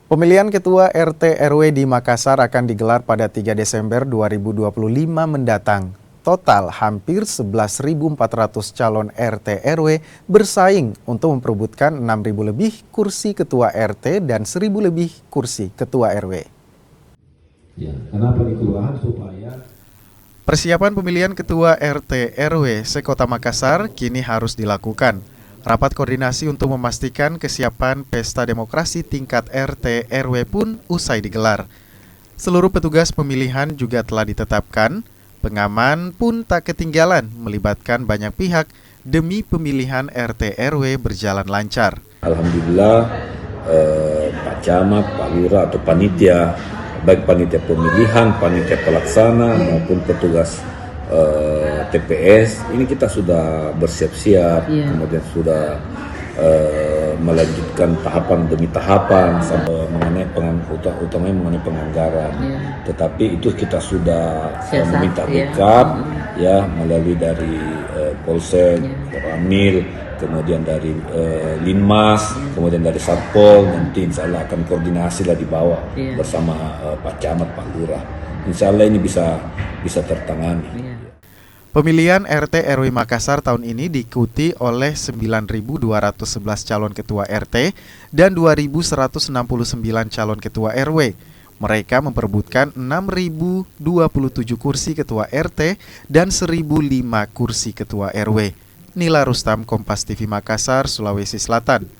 Pemilihan Ketua RT RW di Makassar akan digelar pada 3 Desember 2025 mendatang. Total hampir 11.400 calon RT RW bersaing untuk memperebutkan 6.000 lebih kursi Ketua RT dan 1.000 lebih kursi Ketua RW. Ya, kenapa di kelurahan supaya Persiapan pemilihan Ketua RT RW sekota Makassar kini harus dilakukan. Rapat koordinasi untuk memastikan kesiapan pesta demokrasi tingkat RT RW pun usai digelar. Seluruh petugas pemilihan juga telah ditetapkan. Pengaman pun tak ketinggalan melibatkan banyak pihak demi pemilihan RT RW berjalan lancar. Alhamdulillah Pak Camat, Pak Lurah atau panitia, baik panitia pemilihan, panitia pelaksana maupun petugas TPS, ini kita sudah bersiap-siap, kemudian sudah melanjutkan tahapan demi tahapan sampai mengenai utamanya mengenai penganggaran. Tetapi itu kita sudah meminta backup ya melalui dari Polsek, Ramil, kemudian dari Linmas, kemudian dari Satpol. Nanti insya Allah akan koordinasi lah di bawah bersama Pak Camat, Pak Lurah. Insya Allah ini bisa tertangani. Pemilihan RT RW Makassar tahun ini diikuti oleh 9.211 calon ketua RT dan 2.169 calon ketua RW. Mereka memperebutkan 6.027 kursi ketua RT dan 1.005 kursi ketua RW. Nila Rustam, Kompas TV Makassar, Sulawesi Selatan.